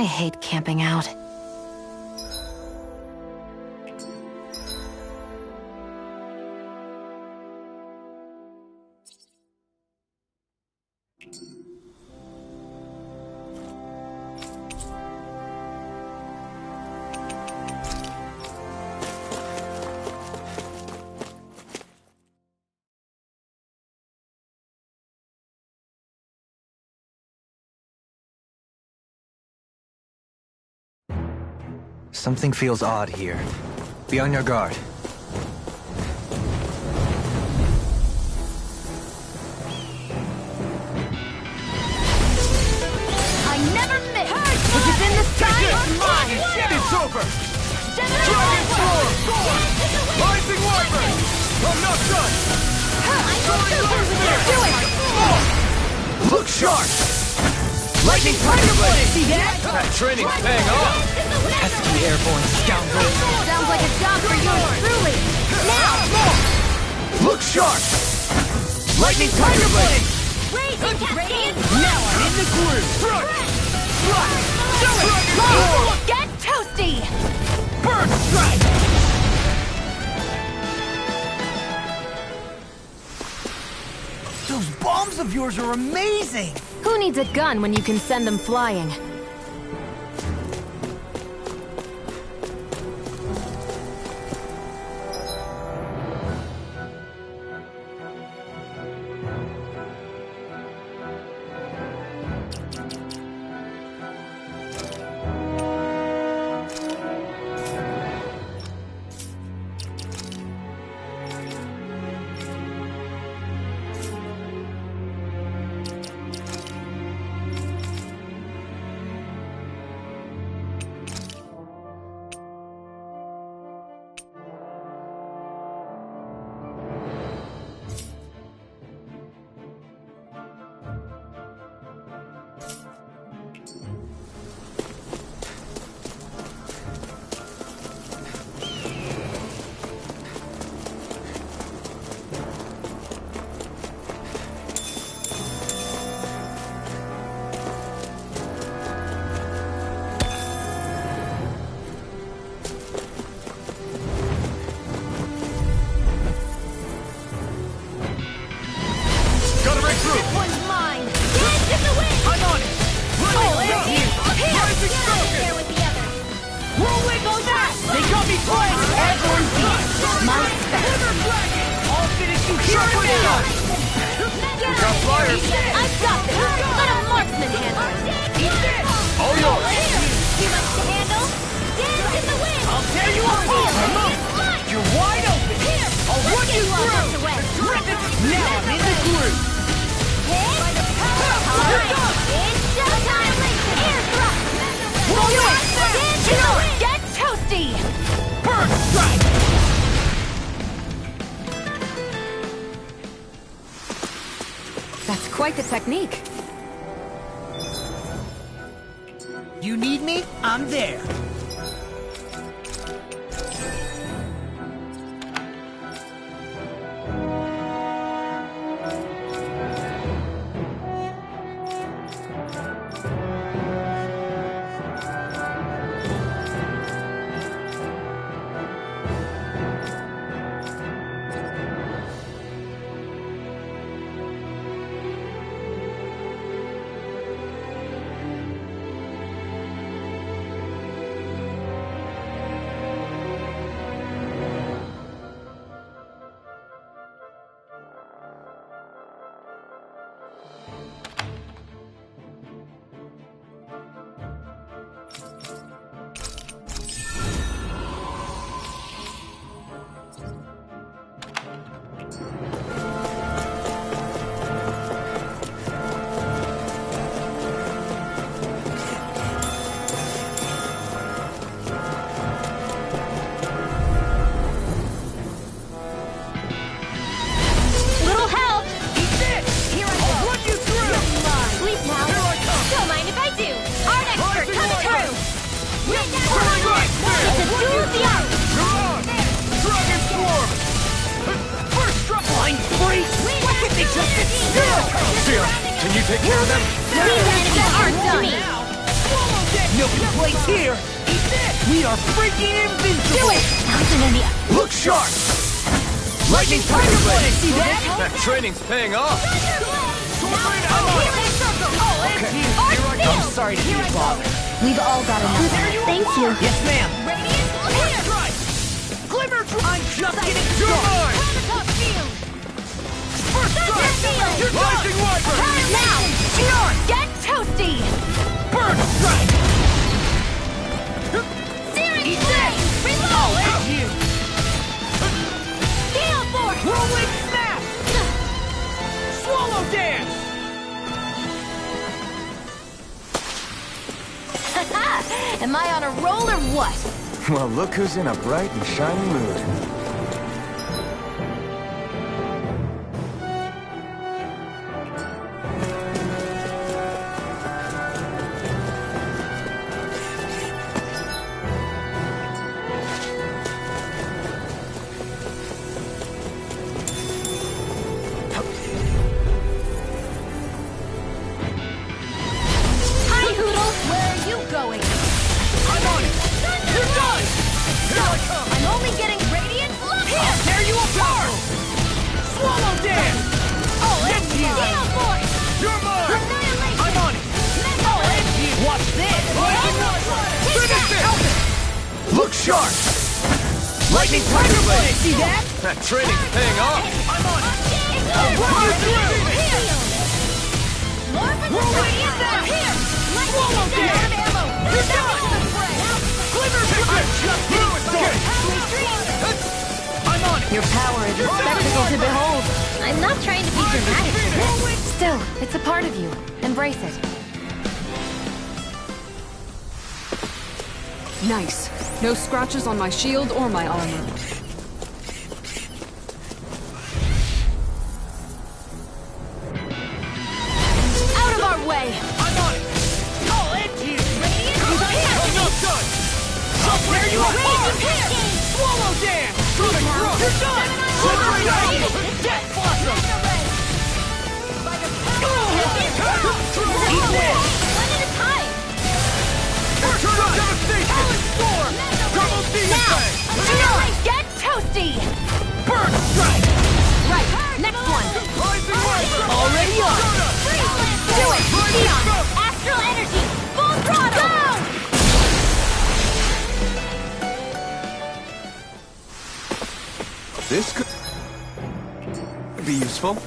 hate camping out. Something feels odd here. Be on your guard. I never miss! Which is in the sky is mine! It's over! Dragon Form! Rising Wyvern! I'm not done! Look sharp! Lightning Tiger Blade! See that? That training's paying off! Pesky airborne scoundrel! Sounds like a job for yours truly! Now! Look sharp! Lightning Tiger Blade! Raging Cascade! Now I'm in the groove! Strike! Get toasty! Bird Strike! Those bombs of yours are amazing! Who needs a gun when you can send them flying? That's quite the technique. You need me? I'm there. Can you take care of them? These enemies aren't done! Nobody place here. We are freaking invincible. Do it! Thousand in the... Look sharp! Lightning Tiger Blade! See that? That training's paying off! I'm sorry to be a bother. We've all got enough. Thank you. Yes, ma'am. Radiant, here! Glimmer, I'm just getting You're started. mine! Prototype field! First Thunder strike! field! You're Rising Wyvern! Now! Charge! Get toasty! Burn strike! Searing flame! Reload! And you! Gale force! Whirlwind snap! Swallow dance! Am I on a roll or what? Well, look who's in a bright and shiny mood. Hi, Hoodle! Where are you going? I'm on it! You're done! Here I come! I'm only getting radiant look I'll here! tear you apart! Swallow dance! Oh, Yes, it's you. Gale force! You're mine! Annihilation! I'm on it! Watch this! Take that! Look sharp! Lightning Tiger Blade! See that? That training's paying off! I'm on it! I'll run you through. More for the radiant now! Here! Let's Swallow get dance. out of ammo! You're done. Glimmer, I'm just getting started! I'm on it! Your power is a spectacle to behold. I'm not trying to be dramatic for this. Still, it's a part of you. Embrace it. Nice. No scratches on my shield or my armor. Out of our way! I'm on it! I'll end you! Radiant I'm not done! I'll tear you apart! Radiant Swallow dance! Now. You're done! Slippery Radiant. elbow! Death blossom! Eat this! One at a time! Eternal devastation! Storm! Double demon fang! Get toasty! Burn strike! Right, next one! Rising Wyvern! Already on! Do it! Neon! Astral energy! Full throttle! Go! This could be useful.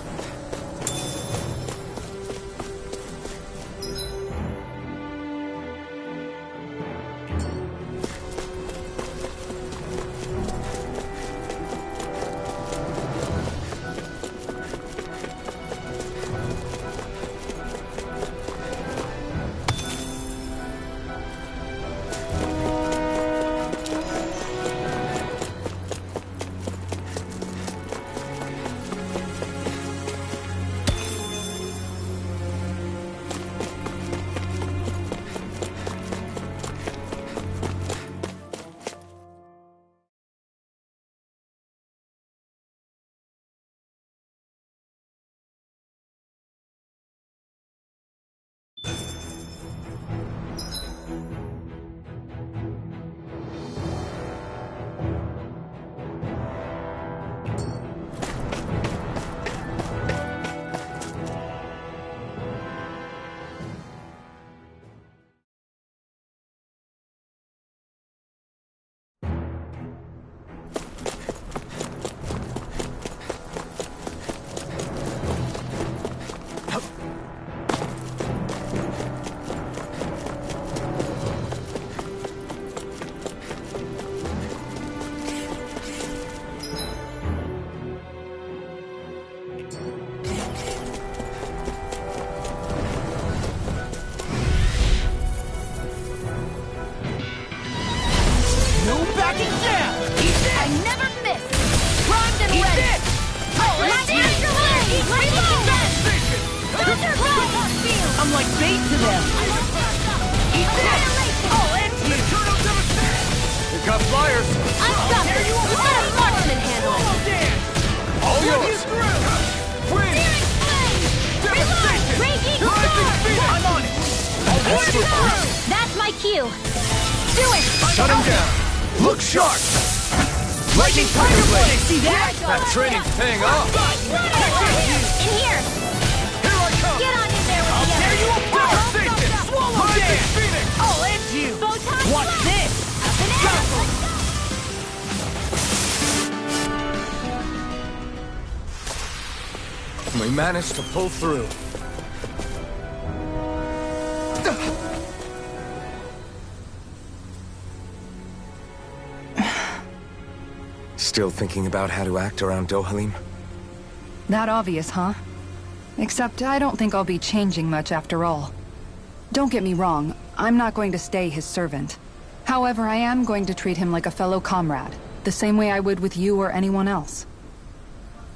I'm like bait to them. Eat this! I'll end you! We've got flyers! I'm stuck! Let a marksman handle it! Swallow dance! All You're yours! through! Wind! Searing flame! Reload! Devastation! Raging Rising storm! Phoenix! I'm on it! That's my my cue. Do it! Shut him down. Look sharp. Lightning Tiger Blade. See that? That training's paying off. In here! Here I come. Get on in there with the There others! you go! Devastation. Swallow Rising dance! Phoenix. I'll end you! Photon Watch blast! this! Up and at it! We managed to pull through. Still thinking about how to act around Dohalim? That obvious, huh? Except I don't think I'll be changing much after all. Don't get me wrong, I'm not going to stay his servant. However, I am going to treat him like a fellow comrade, the same way I would with you or anyone else.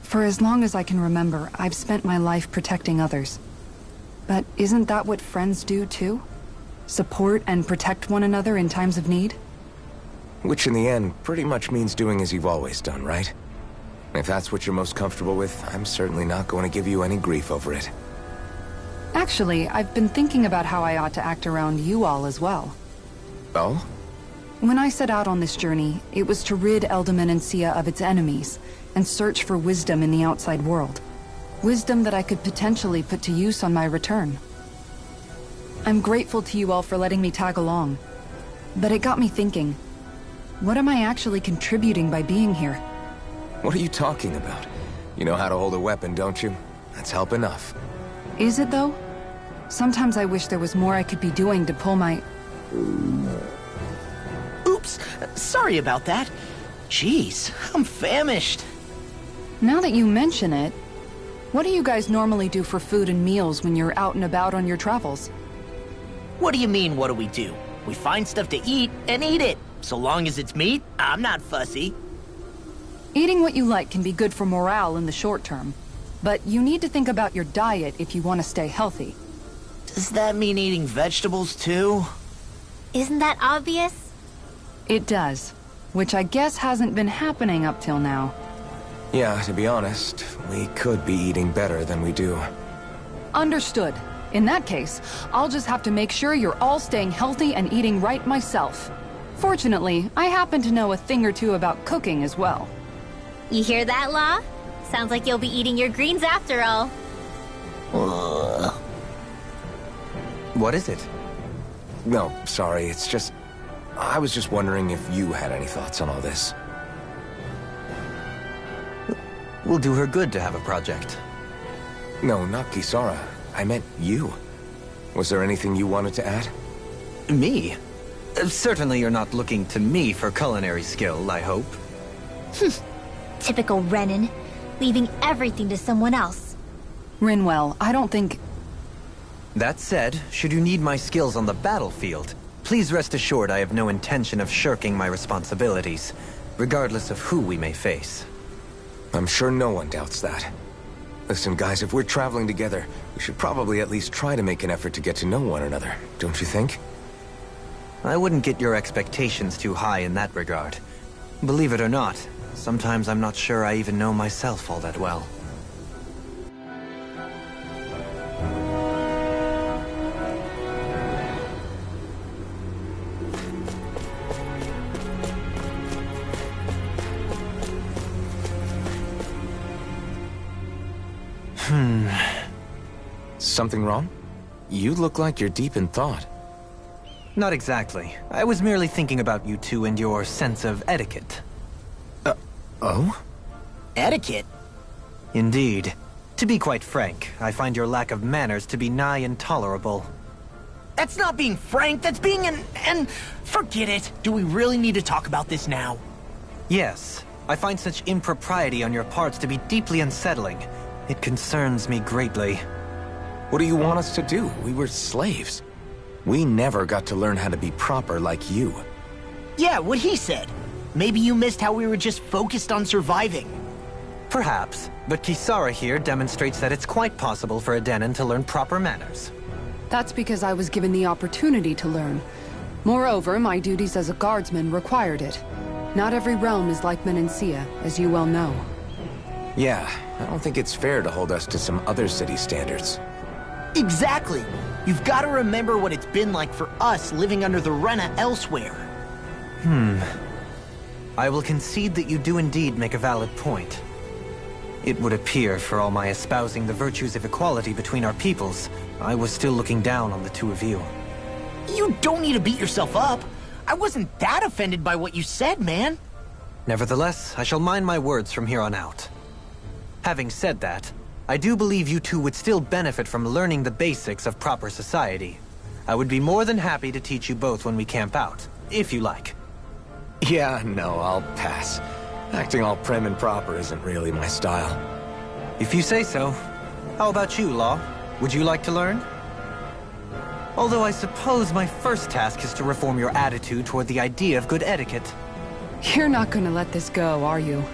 For as long as I can remember, I've spent my life protecting others. But isn't that what friends do too? Support and protect one another in times of need? Which in the end pretty much means doing as you've always done, right? If that's what you're most comfortable with, I'm certainly not going to give you any grief over it. Actually, I've been thinking about how I ought to act around you all as well. Oh? When I set out on this journey, it was to rid Eldaman and Sia of its enemies, and search for wisdom in the outside world. Wisdom that I could potentially put to use on my return. I'm grateful to you all for letting me tag along. But it got me thinking, what am I actually contributing by being here? What are you talking about? You know how to hold a weapon, don't you? That's help enough. Is it though? Sometimes I wish there was more I could be doing to pull my... Oops, sorry about that. Jeez, I'm famished. Now that you mention it, what do you guys normally do for food and meals when you're out and about on your travels? What do you mean, what do we do? We find stuff to eat and eat it. So long as it's meat, I'm not fussy. Eating what you like can be good for morale in the short term, but you need to think about your diet if you want to stay healthy. Does that mean eating vegetables too? Isn't that obvious? It does, which I guess hasn't been happening up till now. Yeah, to be honest, we could be eating better than we do. Understood. In that case, I'll just have to make sure you're all staying healthy and eating right myself. Fortunately, I happen to know a thing or two about cooking as well. You hear that, Law? Sounds like you'll be eating your greens after all. What is it? No, sorry, it's just... I was just wondering if you had any thoughts on all this. Will do her good to have a project. No, not Kisara. I meant you. Was there anything you wanted to add? Me? Certainly you're not looking to me for culinary skill, I hope. Typical Renan, leaving everything to someone else. Rinwell, I don't think... That said, should you need my skills on the battlefield, please rest assured I have no intention of shirking my responsibilities, regardless of who we may face. I'm sure no one doubts that. Listen, guys, if we're traveling together, we should probably at least try to make an effort to get to know one another, don't you think? I wouldn't get your expectations too high in that regard. Believe it or not, sometimes I'm not sure I even know myself all that well. Something wrong? You look like you're deep in thought. Not exactly. I was merely thinking about you two and your sense of etiquette. Oh? Etiquette? Indeed. To be quite frank, I find your lack of manners to be nigh intolerable. That's not being frank, that's being and forget it. Do we really need to talk about this now? Yes. I find such impropriety on your parts to be deeply unsettling. It concerns me greatly. What do you want us to do? We were slaves. We never got to learn how to be proper like you. Yeah, what he said. Maybe you missed how we were just focused on surviving. Perhaps, but Kisara here demonstrates that it's quite possible for a Denon to learn proper manners. That's because I was given the opportunity to learn. Moreover, my duties as a guardsman required it. Not every realm is like Menancia, as you well know. Yeah, I don't think it's fair to hold us to some other city standards. Exactly. You've got to remember what it's been like for us living under the Rena elsewhere. I will concede that you do indeed make a valid point. It would appear, for all my espousing the virtues of equality between our peoples, I was still looking down on the two of you. You don't need to beat yourself up. I wasn't that offended by what you said, man. Nevertheless, I shall mind my words from here on out. Having said that, I do believe you two would still benefit from learning the basics of proper society. I would be more than happy to teach you both when we camp out, if you like. Yeah, no, I'll pass. Acting all prim and proper isn't really my style. If you say so. How about you, Law? Would you like to learn? Although I suppose my first task is to reform your attitude toward the idea of good etiquette. You're not gonna let this go, are you?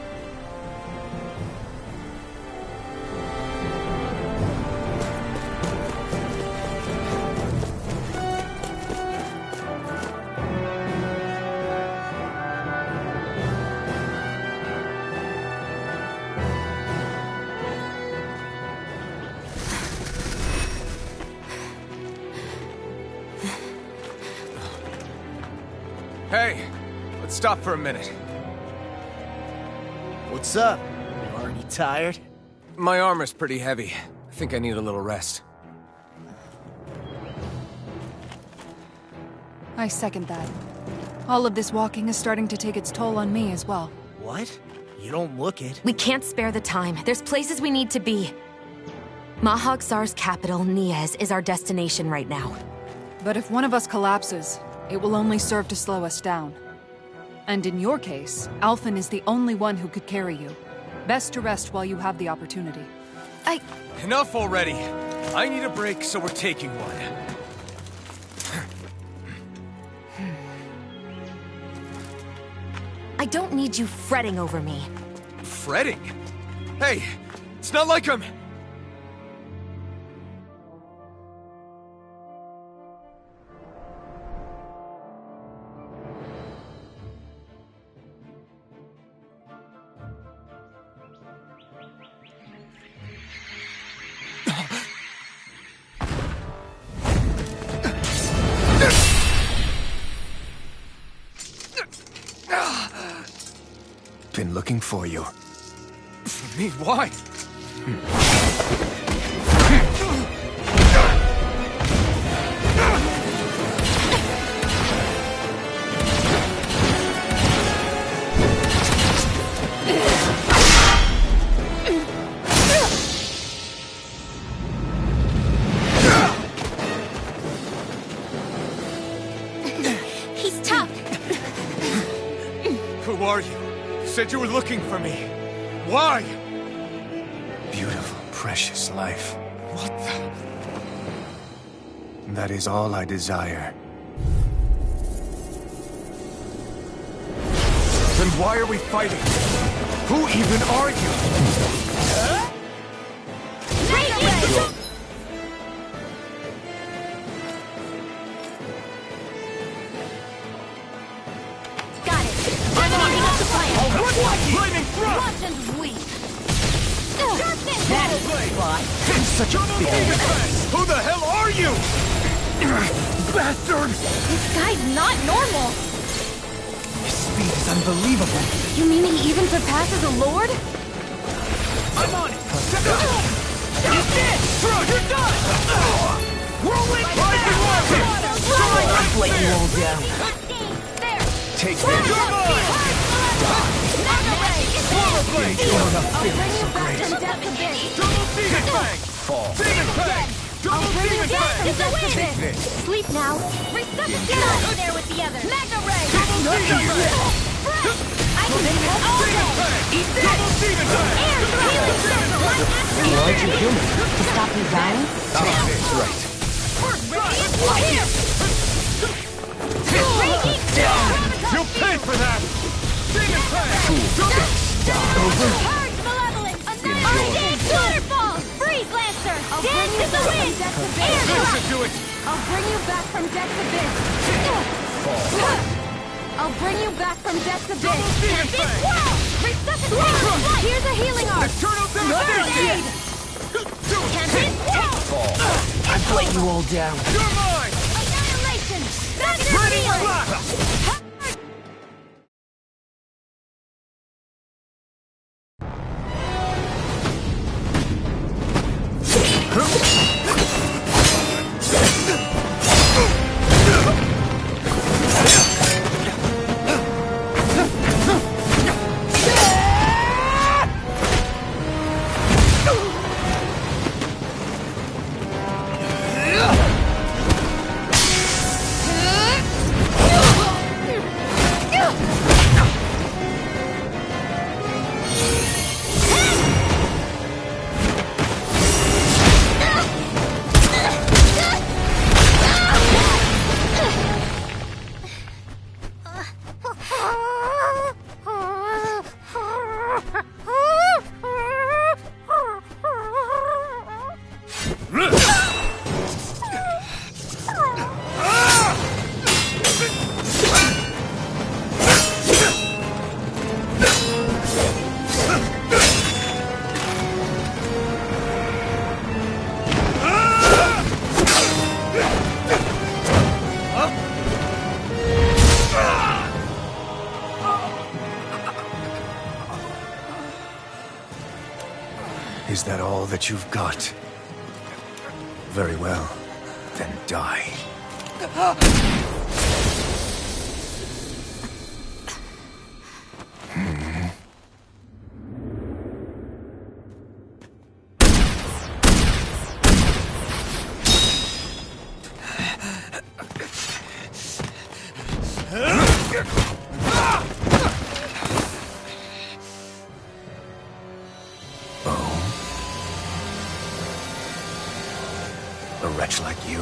Hey, let's stop for a minute. What's up? You already tired? My armor's pretty heavy. I think I need a little rest. I second that. All of this walking is starting to take its toll on me as well. What? You don't look it. We can't spare the time. There's places we need to be. Mahag Saar's capital, Niez, is our destination right now. But if one of us collapses, it will only serve to slow us down. And in your case, Alphen is the only one who could carry you. Best to rest while you have the opportunity. Enough already! I need a break, so we're taking one. I don't need you fretting over me. Fretting? Hey, it's not like I'm... Been looking for you. For me? Why? He's tough. Who are you? Said you were looking for me. Why? Beautiful, precious life. What the... That is all I desire. Then why are we fighting? Who even are you? Got it. I'm moving up the plan. Flaming thrust! Watch and weep. That is a spot. Such a big... Who the hell are you? Bastard! This guy's not normal. His speed is unbelievable. You mean he even surpasses a lord? I'm on it! He's dead! You're done! Whirlwind Rising Weapon! Let's let you all down. There. Take You're this. mine! Solar Blade! I'll bring you back from death to this. Double Demon Fang! Fall. Demon Fang! Double Demon Death Fang! from death to Take this. this. Sleep now. Resuscitate out there with the others. Mega Ray. Double Demon Fang! I can do it all Demon day. Fang! Eat this. Double Demon Fang! Air healing circle. Aren't you human? To stop you dying? Take this. Right. Here. Raging storm. You'll pay for that! Demon Fang! Double... Purge malevolence. Undead waterfall. Freeze lancer. Dance to the wind. Air This drop. should do it! I'll bring you back from death to this. I'll bring you back from death to this. Demon This Fang! wall. Resuscitate. Here's a healing arm. Eternal First Devastation! aid. This wall. fall. I've let you all down. You're mine! Annihilation! That's Ready, your blast! Is that all that you've got? Very well. Then die. A wretch like you?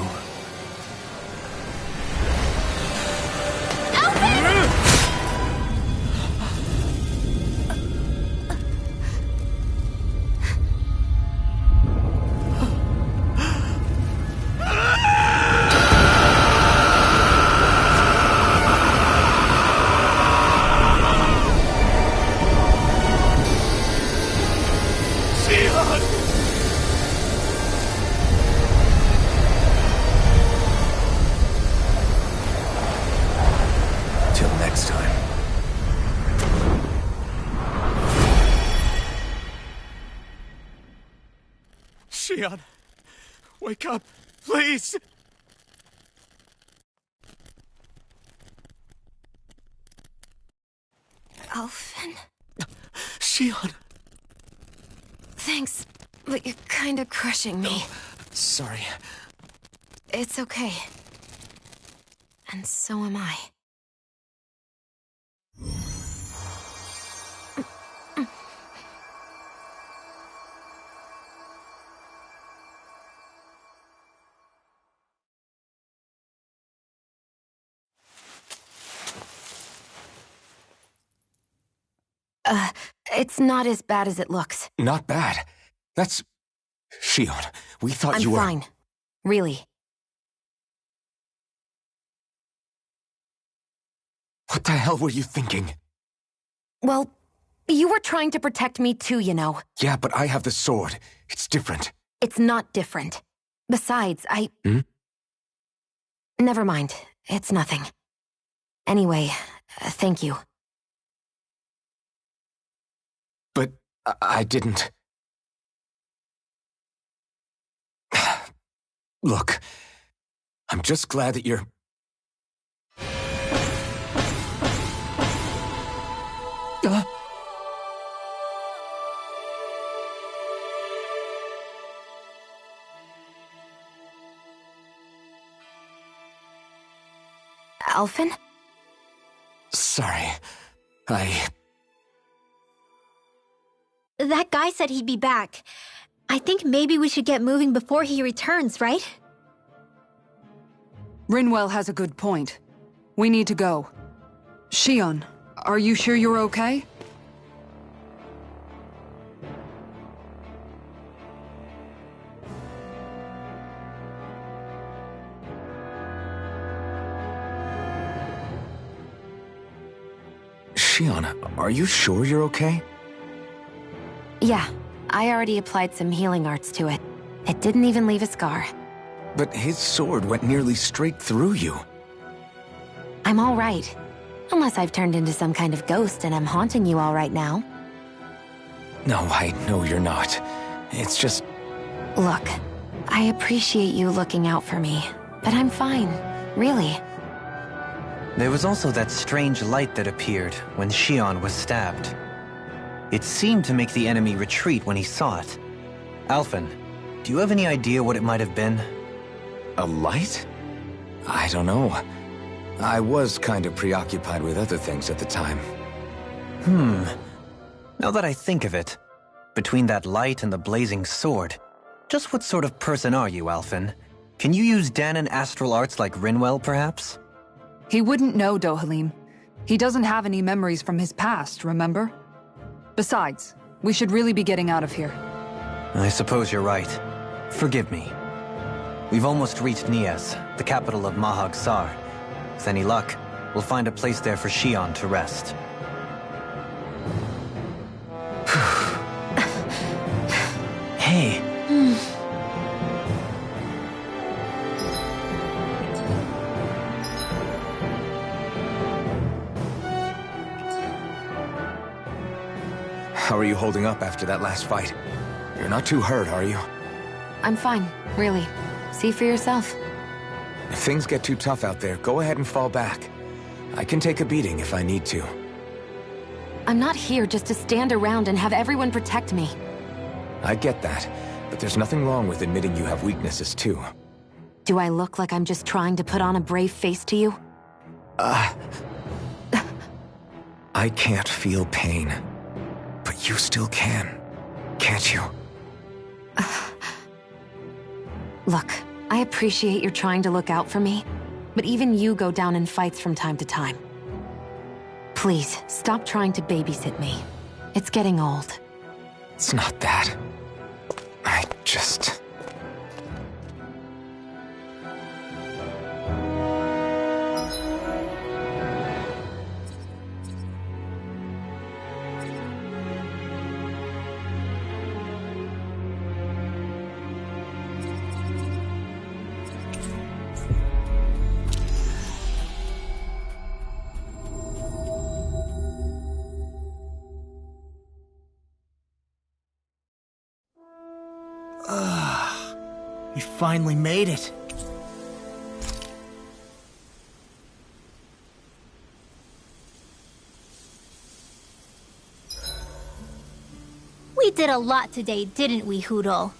Till next time. Shion, wake up, please! Alphen? Shion! Thanks, but you're kinda crushing me. Sorry. It's okay. And so am I. It's not as bad as it looks. Not bad. That's... Shion, we thought I'm you were... fine. Really. What the hell were you thinking? Well, you were trying to protect me too, you know. Yeah, but I have the sword. It's different. It's not different. Besides, Never mind. It's nothing. Anyway, thank you. But I didn't... Look, I'm just glad that you're... Alphen? Sorry. That guy said he'd be back. I think maybe we should get moving before he returns, right? Rinwell has a good point. We need to go. Shion, are you sure you're okay? Shion, are you sure you're okay? Yeah, I already applied some healing arts to it. It didn't even leave a scar. But his sword went nearly straight through you. I'm all right. Unless I've turned into some kind of ghost and I'm haunting you all right now. No, I know you're not. It's just... Look, I appreciate you looking out for me, but I'm fine, really. There was also that strange light that appeared when Shion was stabbed. It seemed to make the enemy retreat when he saw it. Alphen, do you have any idea what it might have been? A light? I don't know. I was kind of preoccupied with other things at the time. Now that I think of it, between that light and the blazing sword, just what sort of person are you, Alphen? Can you use Dahnan astral arts like Rinwell, perhaps? He wouldn't know, Dohalim. He doesn't have any memories from his past, remember? Besides, we should really be getting out of here. I suppose you're right. Forgive me. We've almost reached Nias, the capital of Mahag Saar. With any luck, we'll find a place there for Shion to rest. Hey. How are you holding up after that last fight? You're not too hurt, are you? I'm fine, really. See for yourself. If things get too tough out there, go ahead and fall back. I can take a beating if I need to. I'm not here just to stand around and have everyone protect me. I get that, but there's nothing wrong with admitting you have weaknesses too. Do I look like I'm just trying to put on a brave face to you? I can't feel pain. But you still can, can't you? Look, I appreciate you're trying to look out for me, but even you go down in fights from time to time. Please, stop trying to babysit me. It's getting old. It's not that. I just... You finally made it. We did a lot today, didn't we, Hudol?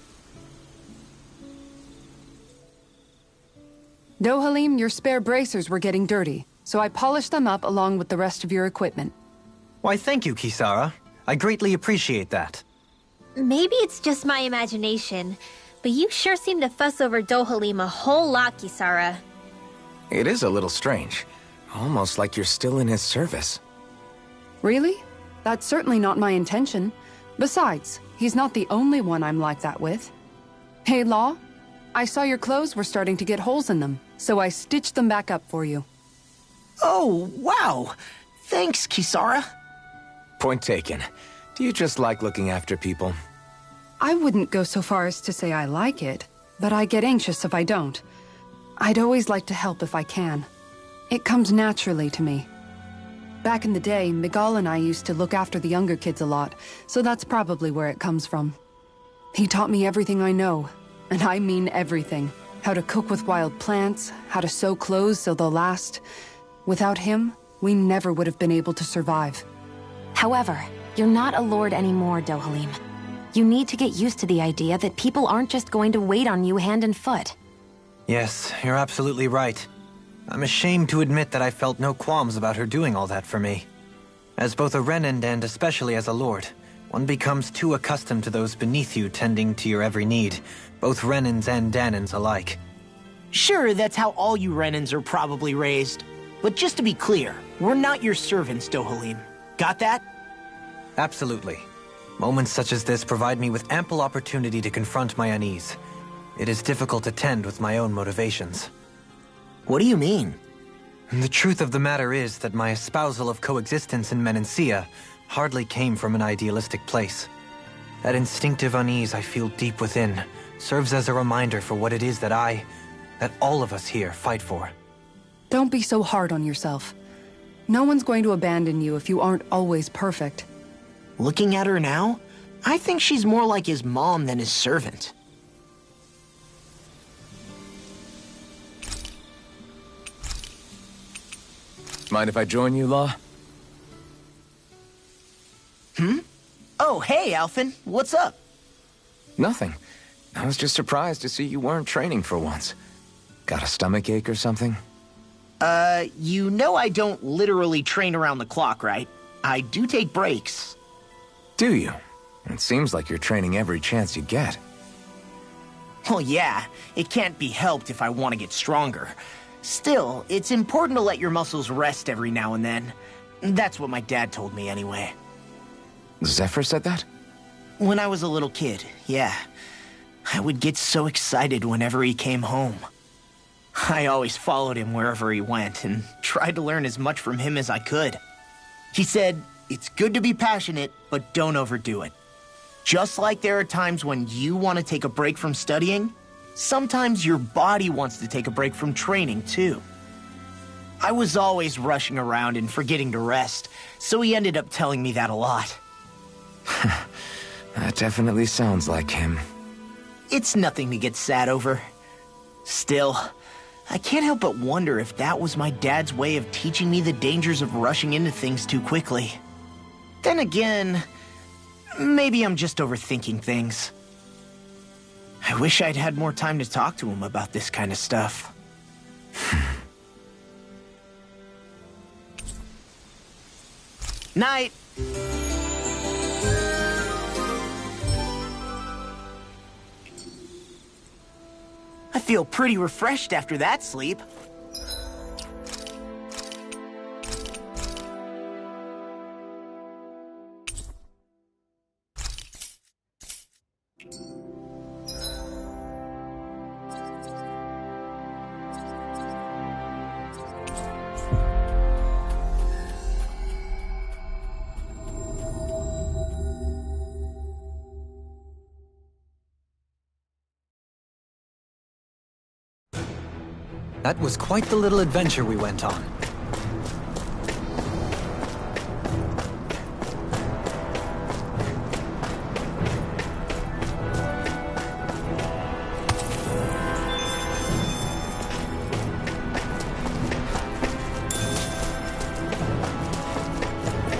Dohalim, your spare bracers were getting dirty, so I polished them up along with the rest of your equipment. Why, thank you, Kisara. I greatly appreciate that. Maybe it's just my imagination, but you sure seem to fuss over Dohalim a whole lot, Kisara. It is a little strange. Almost like you're still in his service. Really? That's certainly not my intention. Besides, he's not the only one I'm like that with. Hey, Law, I saw your clothes were starting to get holes in them, so I stitched them back up for you. Oh, wow. Thanks, Kisara. Point taken. Do you just like looking after people? I wouldn't go so far as to say I like it, but I get anxious if I don't. I'd always like to help if I can. It comes naturally to me. Back in the day, Miguel and I used to look after the younger kids a lot, so that's probably where it comes from. He taught me everything I know, and I mean everything. How to cook with wild plants, how to sew clothes so they'll last. Without him, we never would have been able to survive. However, you're not a lord anymore, Dohalim. You need to get used to the idea that people aren't just going to wait on you hand and foot. Yes, you're absolutely right. I'm ashamed to admit that I felt no qualms about her doing all that for me. As both a Renan and especially as a lord, one becomes too accustomed to those beneath you tending to your every need, both Renans and Dahnans alike. Sure, that's how all you Renans are probably raised. But just to be clear, we're not your servants, Dohalim. Got that? Absolutely. Moments such as this provide me with ample opportunity to confront my unease. It is difficult to tend with my own motivations. What do you mean? The truth of the matter is that my espousal of coexistence in Menancia hardly came from an idealistic place. That instinctive unease I feel deep within serves as a reminder for what it is that all of us here fight for. Don't be so hard on yourself. No one's going to abandon you if you aren't always perfect. Looking at her now, I think she's more like his mom than his servant. Mind if I join you, Law? Oh, hey, Alphen. What's up? Nothing. I was just surprised to see you weren't training for once. Got a stomach ache or something? You know I don't literally train around the clock, right? I do take breaks. Do you? It seems like you're training every chance you get. Well, yeah, it can't be helped if I want to get stronger. Still, it's important to let your muscles rest every now and then. That's what my dad told me anyway. Zephyr said that? When I was a little kid, yeah. I would get so excited whenever he came home. I always followed him wherever he went and tried to learn as much from him as I could. He said, it's good to be passionate, but don't overdo it. Just like there are times when you want to take a break from studying, sometimes your body wants to take a break from training too. I was always rushing around and forgetting to rest, so he ended up telling me that a lot. That definitely sounds like him. It's nothing to get sad over. Still, I can't help but wonder if that was my dad's way of teaching me the dangers of rushing into things too quickly. Then again, maybe I'm just overthinking things. I wish I'd had more time to talk to him about this kind of stuff. Night! I feel pretty refreshed after that sleep. That was quite the little adventure we went on.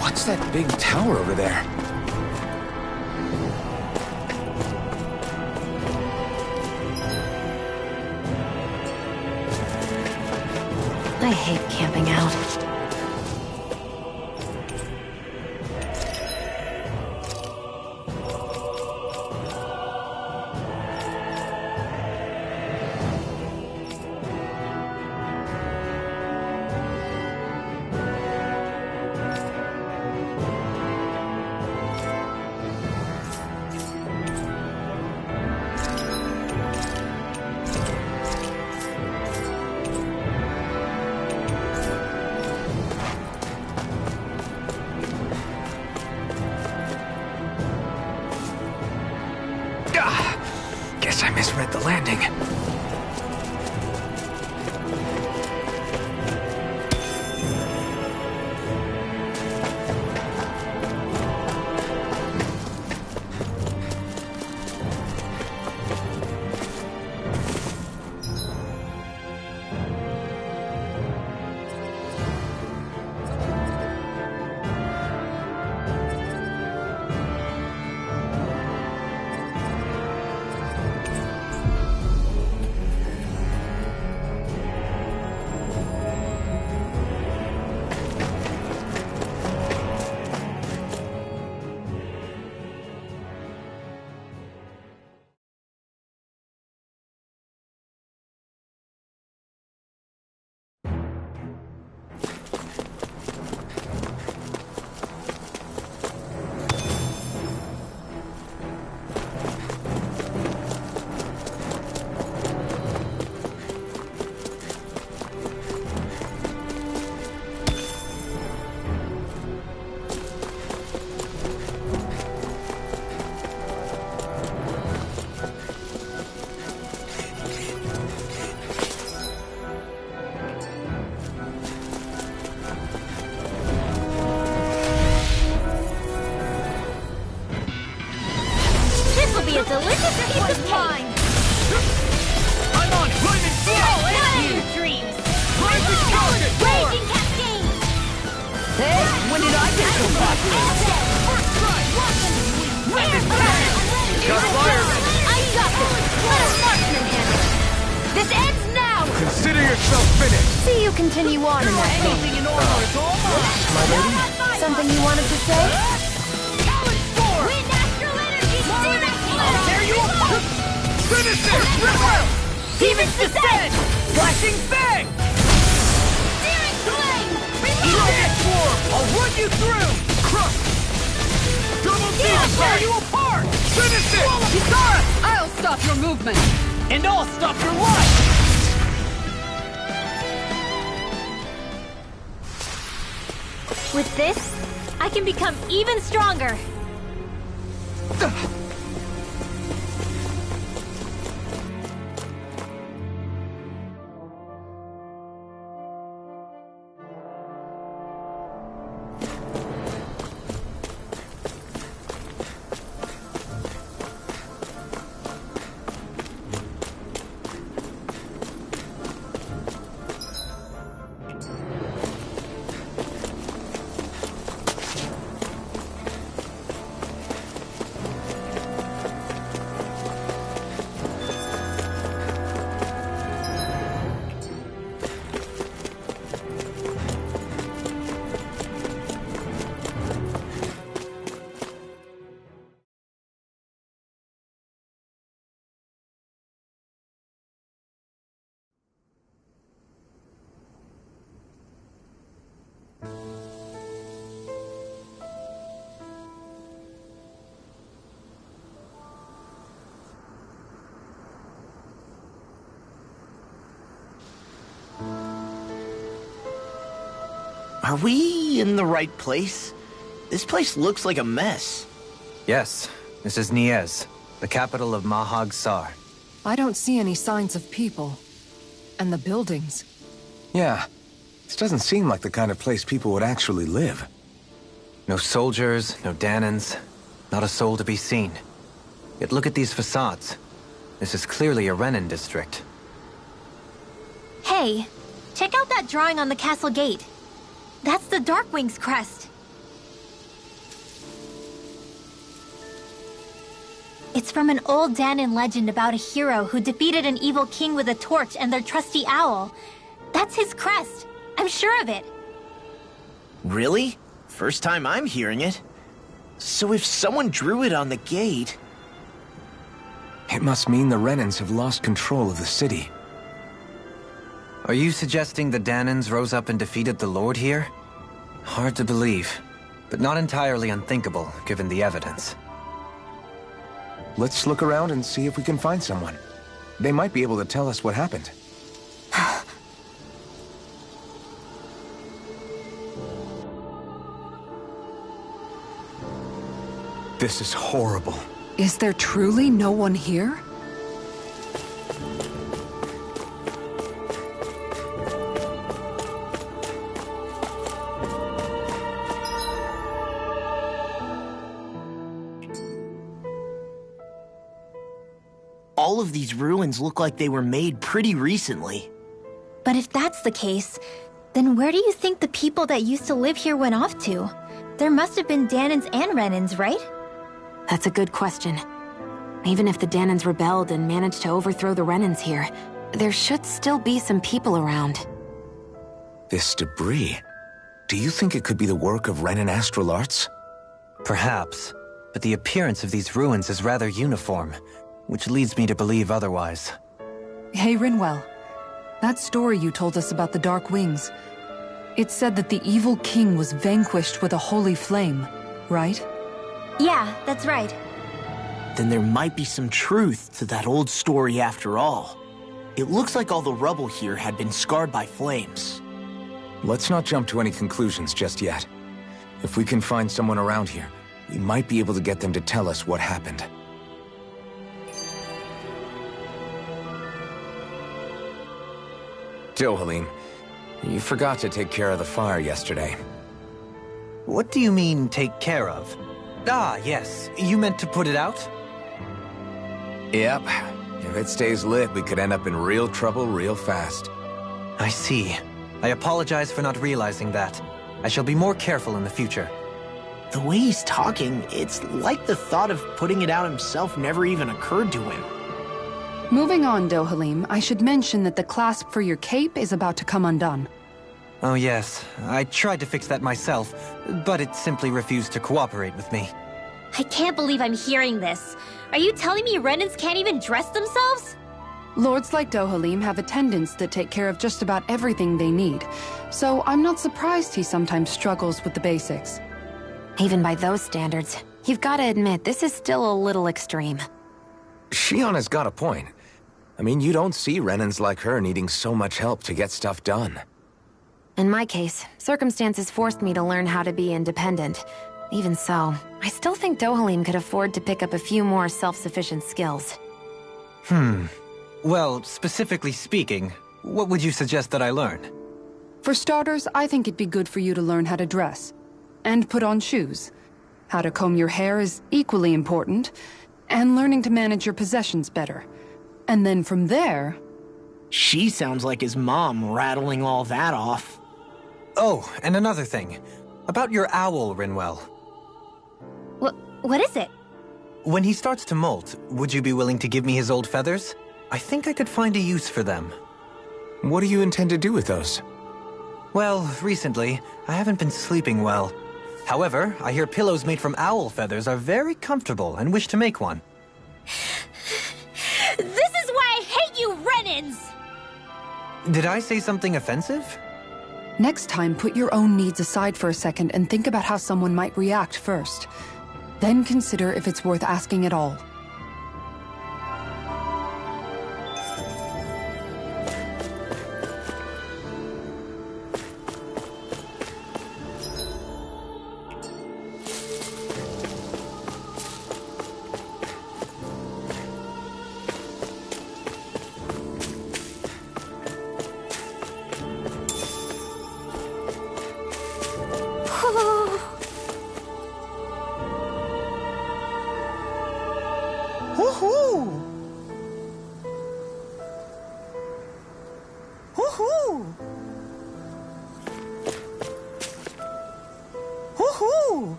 What's that big tower over there? I hate camping out. Guess I misread the landing. so popular! First strike! Got fired! I got this! Let a marksman handle it! This ends now! Consider yourself finished! See you continue on in that vein. Anything in order is all mine! My lady? Something you wanted to say? Challenge 4! Wind astral energy! Steer that I'll tear you apart! Finish it! Ripwell! Demon's Descent! Flashing Fang! Steering flame! Dragon Swarm! I'll run you through! Crush! Double Demon! Tear you apart! Finish it! Kisara! I'll stop your movement! And I'll stop your life! With this, I can become even stronger. Are we in the right place? This place looks like a mess. Yes, this is Niez, the capital of Mahag Sar. I don't see any signs of people. And the buildings. Yeah. This doesn't seem like the kind of place people would actually live. No soldiers, no Danans, not a soul to be seen. Yet look at these facades. This is clearly a Renan district. Hey, check out that drawing on the castle gate. That's the Darkwing's crest. It's from an old Danan legend about a hero who defeated an evil king with a torch and their trusty owl. That's his crest. I'm sure of it. Really? First time I'm hearing it. So if someone drew it on the gate... It must mean the Renans have lost control of the city. Are you suggesting the Danans rose up and defeated the Lord here? Hard to believe, but not entirely unthinkable, given the evidence. Let's look around and see if we can find someone. They might be able to tell us what happened. This is horrible. Is there truly no one here? All of these ruins look like they were made pretty recently. But if that's the case, then where do you think the people that used to live here went off to? There must have been Danans and Renans, right? That's a good question. Even if the Danans rebelled and managed to overthrow the Renans here, there should still be some people around. This debris... Do you think it could be the work of Renan astral arts? Perhaps, but the appearance of these ruins is rather uniform, which leads me to believe otherwise. Hey, Rinwell. That story you told us about the Dark Wings, it said that the evil king was vanquished with a holy flame, right? Yeah, that's right. Then there might be some truth to that old story after all. It looks like all the rubble here had been scarred by flames. Let's not jump to any conclusions just yet. If we can find someone around here, we might be able to get them to tell us what happened. Dohalim, you forgot to take care of the fire yesterday. What do you mean, take care of? Ah, yes. You meant to put it out? Yep. If it stays lit, we could end up in real trouble real fast. I see. I apologize for not realizing that. I shall be more careful in the future. The way he's talking, it's like the thought of putting it out himself never even occurred to him. Moving on, Dohalim, I should mention that the clasp for your cape is about to come undone. Oh yes, I tried to fix that myself, but it simply refused to cooperate with me. I can't believe I'm hearing this. Are you telling me Renans can't even dress themselves? Lords like Dohalim have attendants that take care of just about everything they need, so I'm not surprised he sometimes struggles with the basics. Even by those standards, you've got to admit this is still a little extreme. Shionne's got a point. I mean, you don't see Renans like her needing so much help to get stuff done. In my case, circumstances forced me to learn how to be independent. Even so, I still think Dohalim could afford to pick up a few more self-sufficient skills. Well, specifically speaking, what would you suggest that I learn? For starters, I think it'd be good for you to learn how to dress. And put on shoes. How to comb your hair is equally important. And learning to manage your possessions better. And then from there... She sounds like his mom rattling all that off. Oh, and another thing. About your owl, Rinwell. What is it? When he starts to molt, would you be willing to give me his old feathers? I think I could find a use for them. What do you intend to do with those? Well, recently, I haven't been sleeping well. However, I hear pillows made from owl feathers are very comfortable and wish to make one. This is why I hate you, Renans! Did I say something offensive? Next time, put your own needs aside for a second and think about how someone might react first. Then consider if it's worth asking at all.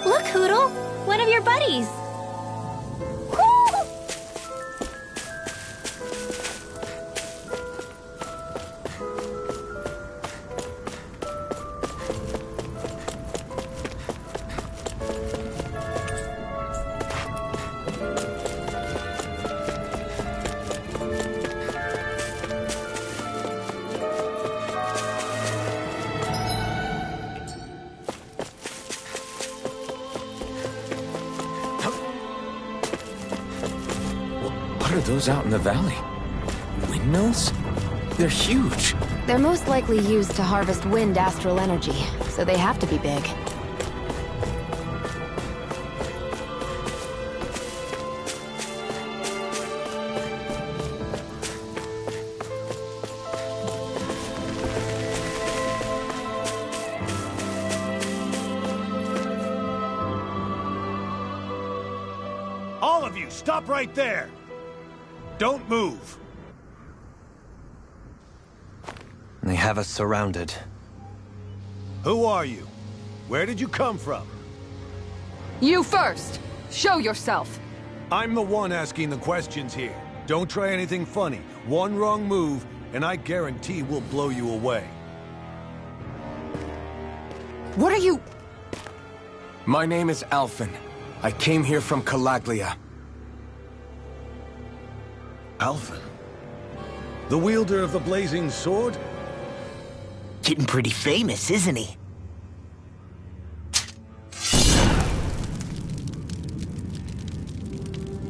Look, Hootle! One of your buddies! What are those out in the valley? Windmills? They're huge. They're most likely used to harvest wind astral energy, so they have to be big. All of you, stop right there! Don't move! They have us surrounded. Who are you? Where did you come from? You first! Show yourself! I'm the one asking the questions here. Don't try anything funny. One wrong move, and I guarantee we'll blow you away. What are you... My name is Alphen. I came here from Calaglia. Alphen? The wielder of the blazing sword? Getting pretty famous, isn't he?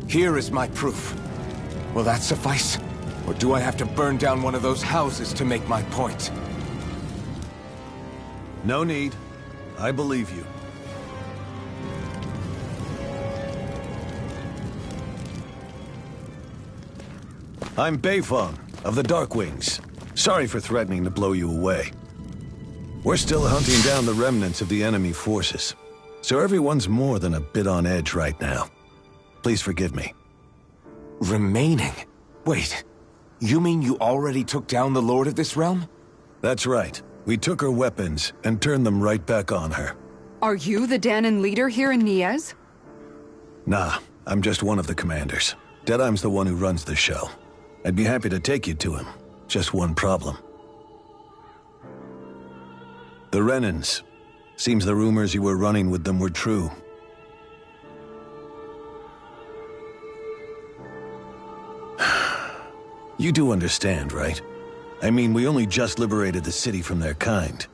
Here is my proof. Will that suffice? Or do I have to burn down one of those houses to make my point? No need. I believe you. I'm Beifong, of the Darkwings. Sorry for threatening to blow you away. We're still hunting down the remnants of the enemy forces, so everyone's more than a bit on edge right now. Please forgive me. Remaining? Wait, you mean you already took down the Lord of this realm? That's right. We took her weapons and turned them right back on her. Are you the Dahnan leader here in Niez? Nah, I'm just one of the commanders. Deadeye's the one who runs the show. I'd be happy to take you to him. Just one problem. The Renans. Seems the rumors you were running with them were true. You do understand, right? I mean, we only just liberated the city from their kind.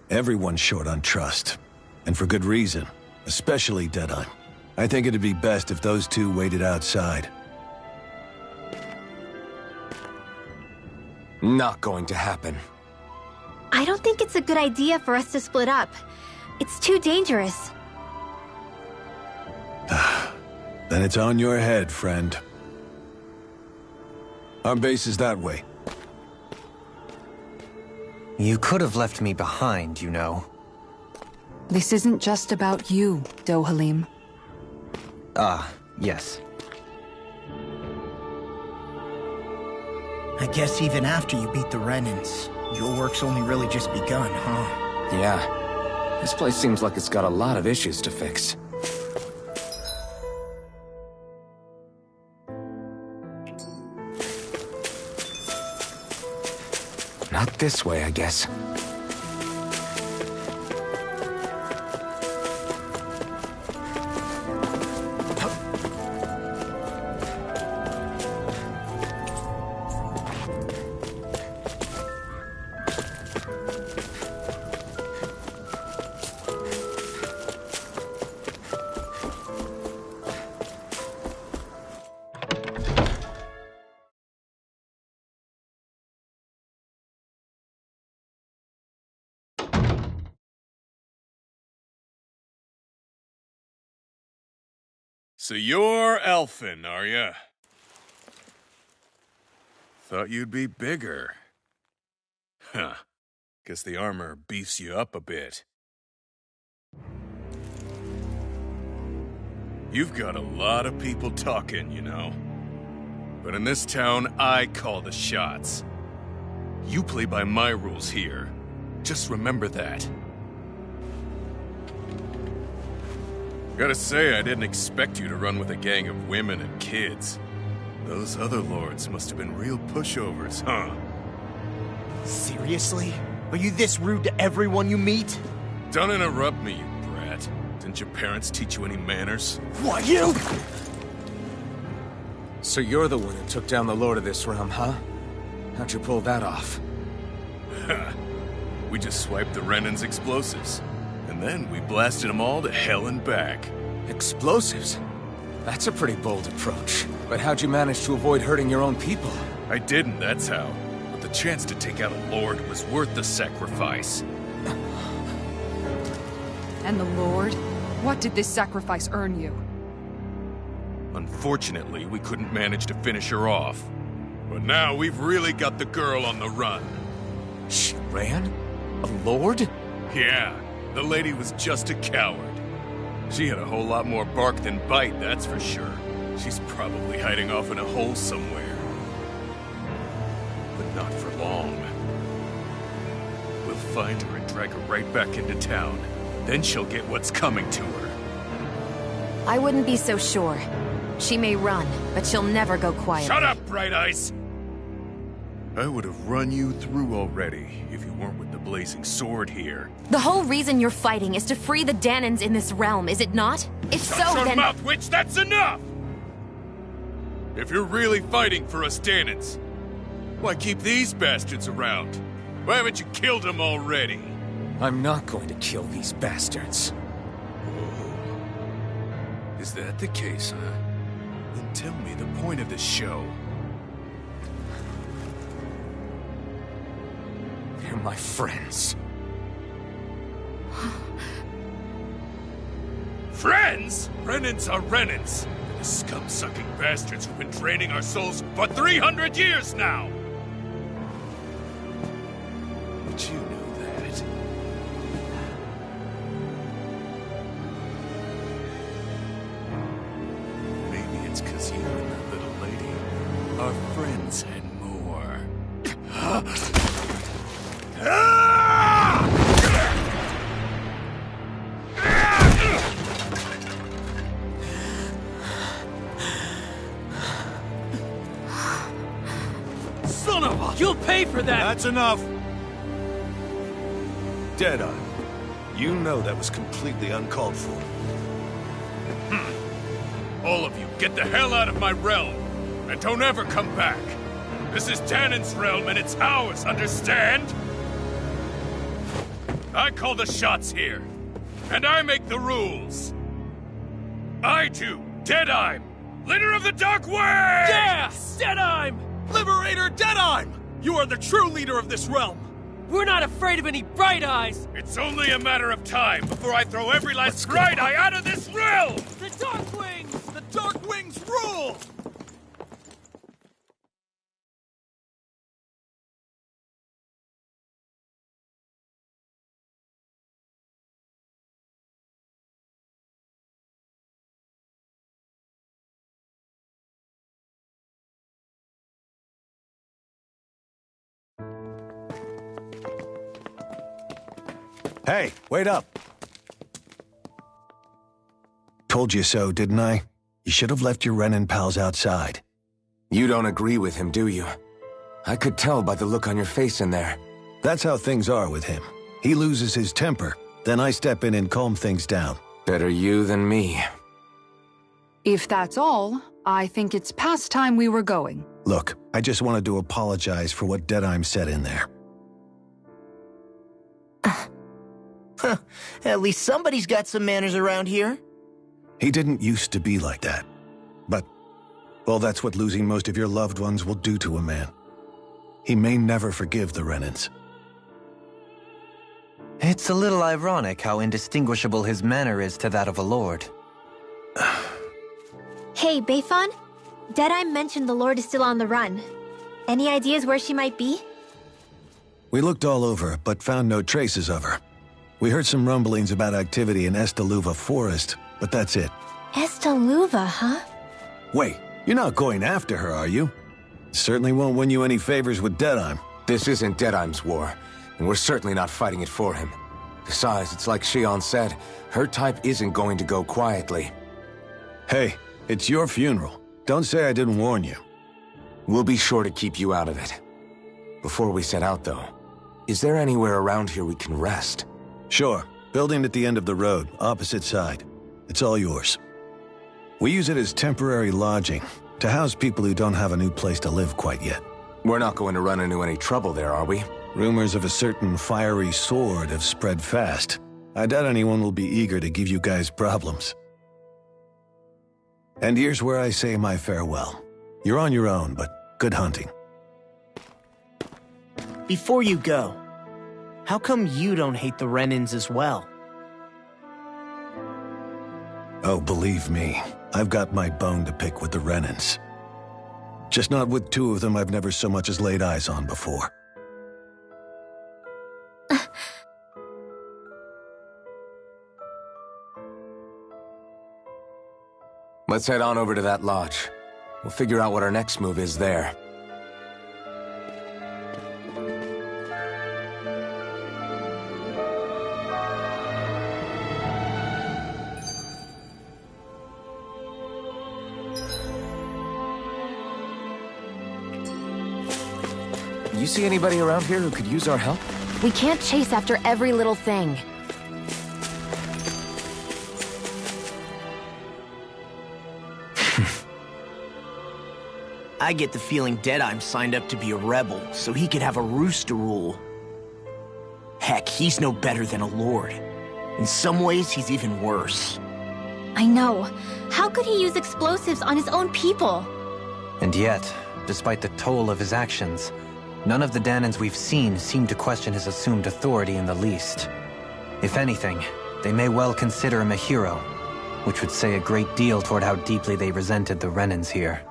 Everyone's short on trust. And for good reason. Especially Deadeye. I think it'd be best if those two waited outside. Not going to happen. I don't think it's a good idea for us to split up. It's too dangerous. Then it's on your head, friend. Our base is that way. You could have left me behind, you know. This isn't just about you, Dohalim. Ah, yes. I guess even after you beat the Renans, your work's only really just begun, huh? Yeah. This place seems like it's got a lot of issues to fix. Not this way, I guess. So you're Elfin, are ya? Thought you'd be bigger. Huh. Guess the armor beefs you up a bit. You've got a lot of people talking, you know. But in this town, I call the shots. You play by my rules here. Just remember that. Gotta say, I didn't expect you to run with a gang of women and kids. Those other lords must have been real pushovers, huh? Seriously? Are you this rude to everyone you meet? Don't interrupt me, you brat. Didn't your parents teach you any manners? What, you? So you're the one who took down the Lord of this realm, huh? How'd you pull that off? We just swiped the Renan's explosives. And then we blasted them all to hell and back. Explosives? That's a pretty bold approach. But how'd you manage to avoid hurting your own people? I didn't, that's how. But the chance to take out a lord was worth the sacrifice. And the Lord? What did this sacrifice earn you? Unfortunately, we couldn't manage to finish her off. But now we've really got the girl on the run. She ran? A lord? Yeah. The lady was just a coward. She had a whole lot more bark than bite, that's for sure. She's probably hiding off in a hole somewhere. But not for long. We'll find her and drag her right back into town. Then she'll get what's coming to her. I wouldn't be so sure. She may run, but she'll never go quiet. Shut up, Bright Eyes! I would have run you through already if you weren't with the blazing sword here. The whole reason you're fighting is to free the Dahnans in this realm, is it not? If so, Shut your then— mouth, witch! That's enough! If you're really fighting for us Dahnans, why keep these bastards around? Why haven't you killed them already? I'm not going to kill these bastards. Oh. Is that the case, huh? Then tell me the point of the show. They're my friends. Friends? Renans are Renans. The scum-sucking bastards who've been draining our souls for 300 years now! But you know that. Maybe it's 'cause you and that little lady friends and more. Son of a... You'll pay for that! That's enough! Deadeye, you know that was completely uncalled for. All of you, get the hell out of my realm! And don't ever come back! This is Danon's realm and it's ours, understand? I call the shots here. And I make the rules. I do, Deadeye, leader of the Dark Way! Yeah! Deadeye! Liberator Deadeye! You are the true leader of this realm! We're not afraid of any Bright Eyes! It's only a matter of time before I throw every last Bright Eye out of this realm! The Dark Wings! The Dark Wings rule! Hey, wait up. Told you so, didn't I? You should have left your Renan pals outside. You don't agree with him, do you? I could tell by the look on your face in there. That's how things are with him. He loses his temper, then I step in and calm things down. Better you than me. If that's all, I think it's past time we were going. Look, I just wanted to apologize for what Deadeye said in there. At least somebody's got some manners around here. He didn't used to be like that. But, well, that's what losing most of your loved ones will do to a man. He may never forgive the Renans. It's a little ironic how indistinguishable his manner is to that of a lord. Hey, Bayfon? Deadeye mentioned the Lord is still on the run. Any ideas where she might be? We looked all over, but found no traces of her. We heard some rumblings about activity in Estaluva Forest, but that's it. Estaluva, huh? Wait, you're not going after her, are you? Certainly won't win you any favors with Deadeye. This isn't Deadeye's war, and we're certainly not fighting it for him. Besides, it's like Shion said, her type isn't going to go quietly. Hey, it's your funeral. Don't say I didn't warn you. We'll be sure to keep you out of it. Before we set out, though, is there anywhere around here we can rest? Sure. Building at the end of the road, opposite side. It's all yours. We use it as temporary lodging, to house people who don't have a new place to live quite yet. We're not going to run into any trouble there, are we? Rumors of a certain fiery sword have spread fast. I doubt anyone will be eager to give you guys problems. And here's where I say my farewell. You're on your own, but good hunting. Before you go, how come you don't hate the Renans as well? Oh, believe me, I've got my bone to pick with the Renans. Just not with two of them I've never so much as laid eyes on before. Let's head on over to that lodge. We'll figure out what our next move is there. You see anybody around here who could use our help? We can't chase after every little thing. I get the feeling Deadeye signed up to be a rebel, so he could have a roost to rule. Heck, he's no better than a lord. In some ways, he's even worse. I know. How could he use explosives on his own people? And yet, despite the toll of his actions, none of the Danons we've seen seem to question his assumed authority in the least. If anything, they may well consider him a hero, which would say a great deal toward how deeply they resented the Renans here.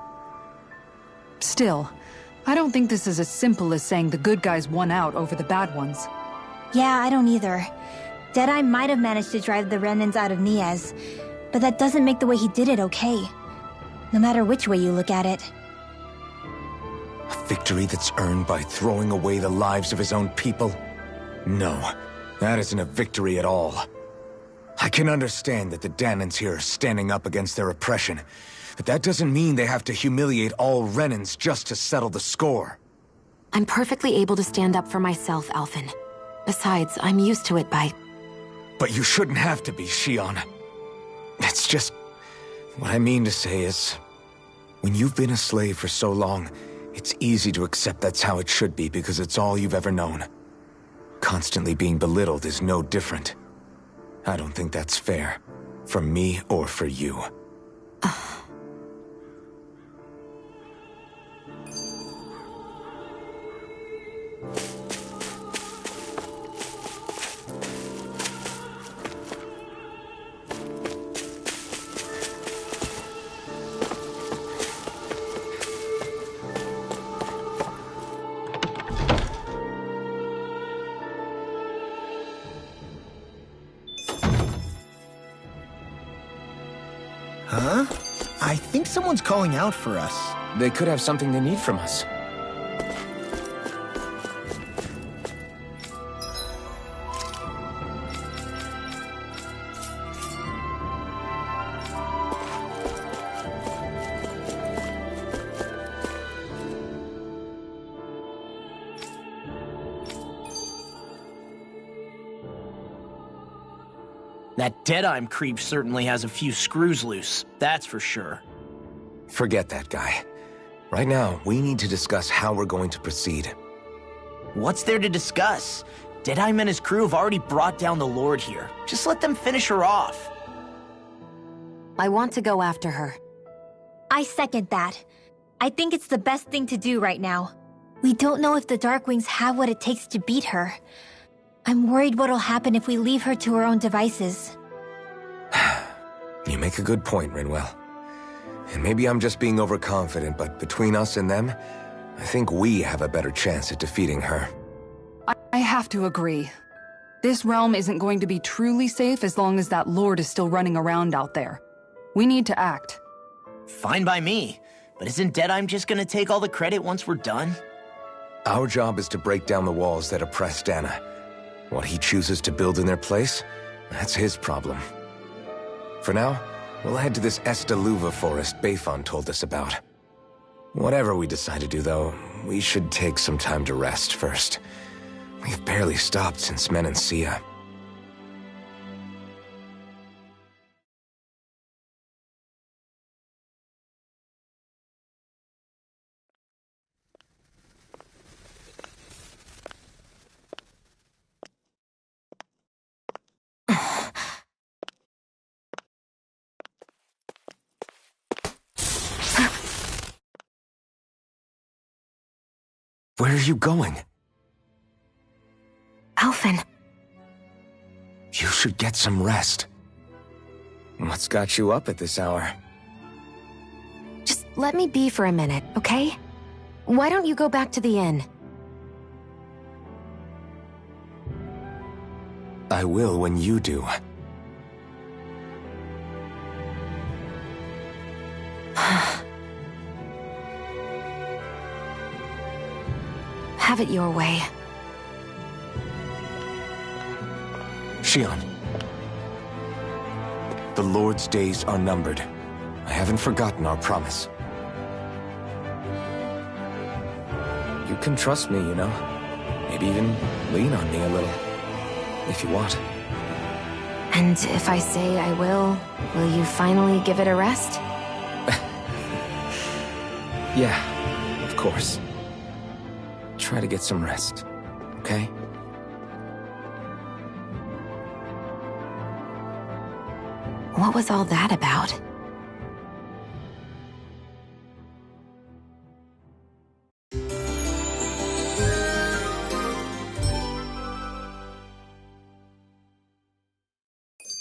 Still, I don't think this is as simple as saying the good guys won out over the bad ones. Yeah, I don't either. Deadeye might have managed to drive the Renans out of Niez, but that doesn't make the way he did it okay. No matter which way you look at it. A victory that's earned by throwing away the lives of his own people? No, that isn't a victory at all. I can understand that the Danans here are standing up against their oppression, but that doesn't mean they have to humiliate all Renans just to settle the score. I'm perfectly able to stand up for myself, Alphen. Besides, I'm used to it by... But you shouldn't have to be, Shionne. It's just... What I mean to say is... When you've been a slave for so long, it's easy to accept that's how it should be because it's all you've ever known. Constantly being belittled is no different. I don't think that's fair. For me or for you. Huh? I think someone's calling out for us. They could have something they need from us. That Deadheim creep certainly has a few screws loose, that's for sure. Forget that guy. Right now, we need to discuss how we're going to proceed. What's there to discuss? Deadheim and his crew have already brought down the Lord here. Just let them finish her off. I want to go after her. I second that. I think it's the best thing to do right now. We don't know if the Darkwings have what it takes to beat her. I'm worried what'll happen if we leave her to her own devices. You make a good point, Rinwell. And maybe I'm just being overconfident, but between us and them, I think we have a better chance at defeating her. I have to agree. This realm isn't going to be truly safe as long as that Lord is still running around out there. We need to act. Fine by me. But isn't Deadheim just gonna take all the credit once we're done? Our job is to break down the walls that oppress Dana. What he chooses to build in their place, that's his problem. For now, we'll head to this Estaluva forest Bayfon told us about. Whatever we decide to do, though, we should take some time to rest first. We've barely stopped since Menancia. Where are you going? Alphen. You should get some rest. What's got you up at this hour? Just let me be for a minute, okay? Why don't you go back to the inn? I will when you do. Have it your way. Shionne. The Lord's days are numbered. I haven't forgotten our promise. You can trust me, you know. Maybe even lean on me a little. If you want. And if I say I will you finally give it a rest? Yeah, of course. Try to get some rest, okay? What was all that about?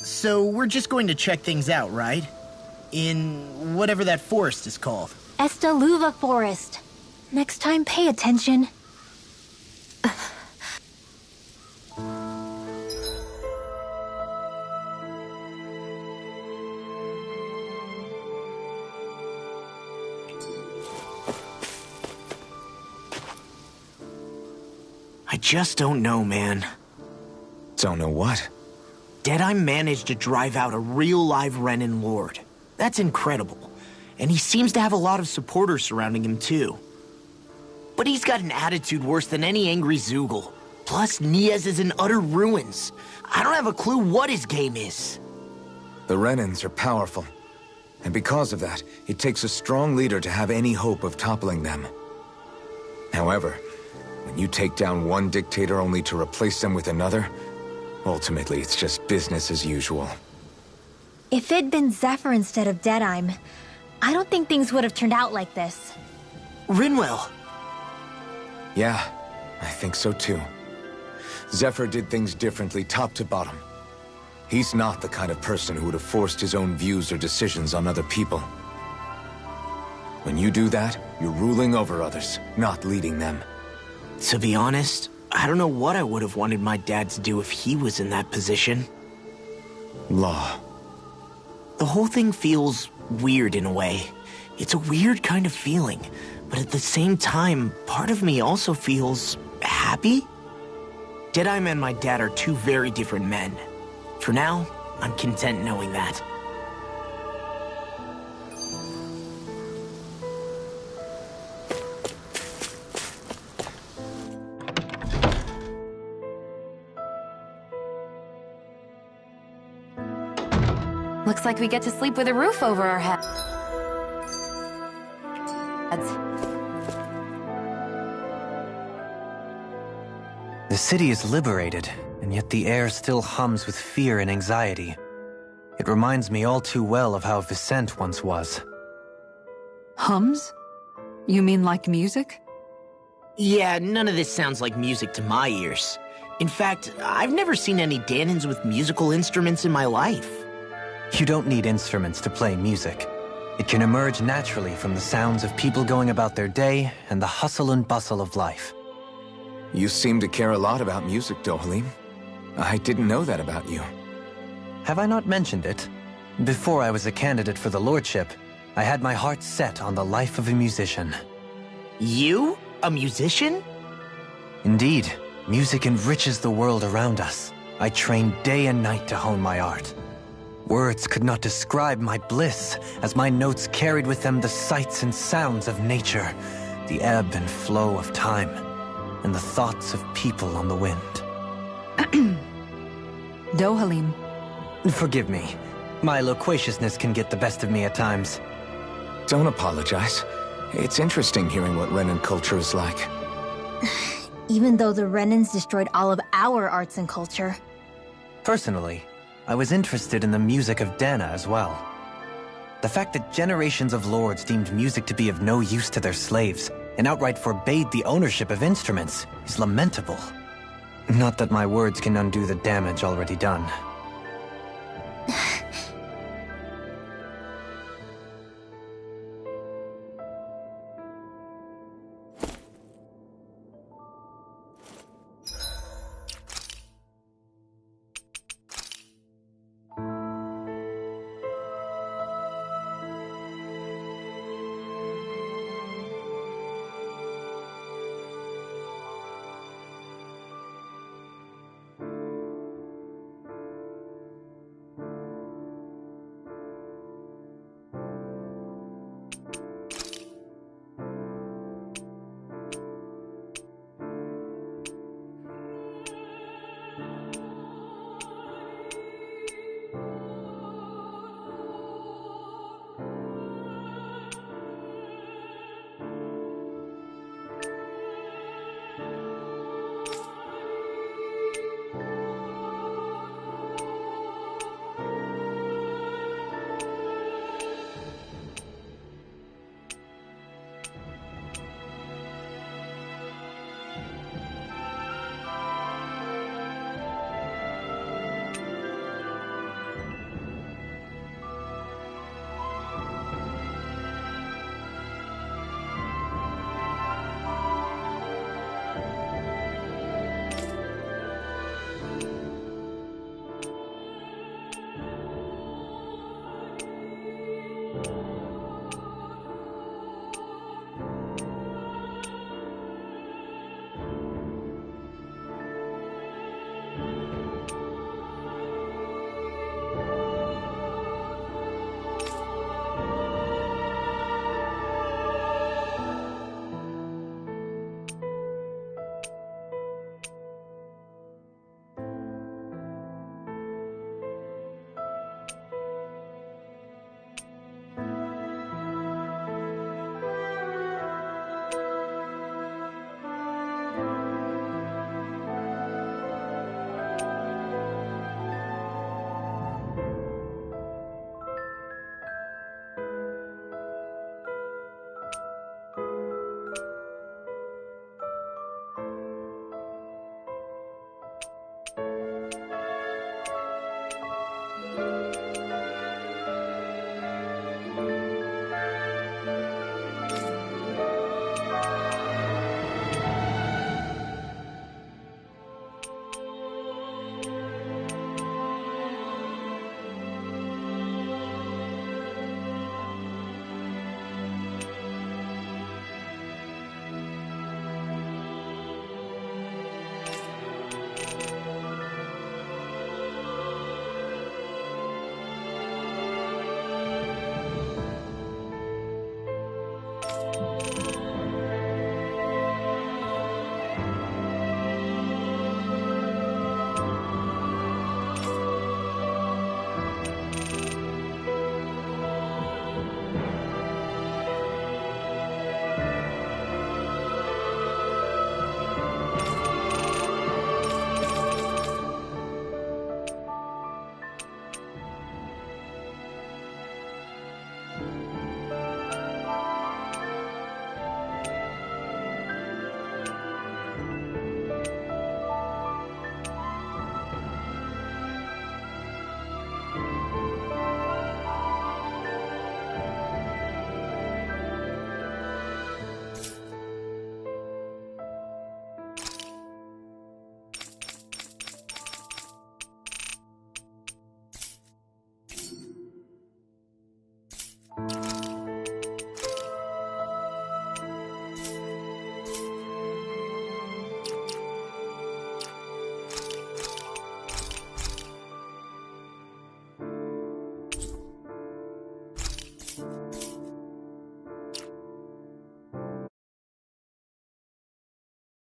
So we're just going to check things out, right? In whatever that forest is called. Estaluva Forest. Next time, pay attention. I just don't know, man. Don't know what? Deadeye managed to drive out a real live Renan Lord. That's incredible. And he seems to have a lot of supporters surrounding him, too. But he's got an attitude worse than any angry Zoogle. Plus, Niez is in utter ruins. I don't have a clue what his game is. The Renans are powerful. And because of that, it takes a strong leader to have any hope of toppling them. However, when you take down one dictator only to replace them with another, ultimately it's just business as usual. If it'd been Zephyr instead of Deadeye, I don't think things would have turned out like this. Rinwell! Yeah, I think so too. Zephyr did things differently top to bottom. He's not the kind of person who would have forced his own views or decisions on other people. When you do that, you're ruling over others, not leading them. To be honest, I don't know what I would have wanted my dad to do if he was in that position. Law. The whole thing feels weird in a way. It's a weird kind of feeling, but at the same time, part of me also feels happy. Deadeye and my dad are two very different men. For now, I'm content knowing that. Looks like we get to sleep with a roof over our heads. The city is liberated, and yet the air still hums with fear and anxiety. It reminds me all too well of how Vicente once was. Hums? You mean like music? Yeah, none of this sounds like music to my ears. In fact, I've never seen any Dahnans with musical instruments in my life. You don't need instruments to play music. It can emerge naturally from the sounds of people going about their day and the hustle and bustle of life. You seem to care a lot about music, Dohalim. I didn't know that about you. Have I not mentioned it? Before I was a candidate for the lordship, I had my heart set on the life of a musician. You? A musician? Indeed. Music enriches the world around us. I trained day and night to hone my art. Words could not describe my bliss, as my notes carried with them the sights and sounds of nature, the ebb and flow of time, and the thoughts of people on the wind. Dohalim. Forgive me. My loquaciousness can get the best of me at times. Don't apologize. It's interesting hearing what Renan culture is like. Even though the Renans destroyed all of our arts and culture. Personally, I was interested in the music of Dahna as well. The fact that generations of lords deemed music to be of no use to their slaves and outright forbade the ownership of instruments is lamentable. Not that my words can undo the damage already done.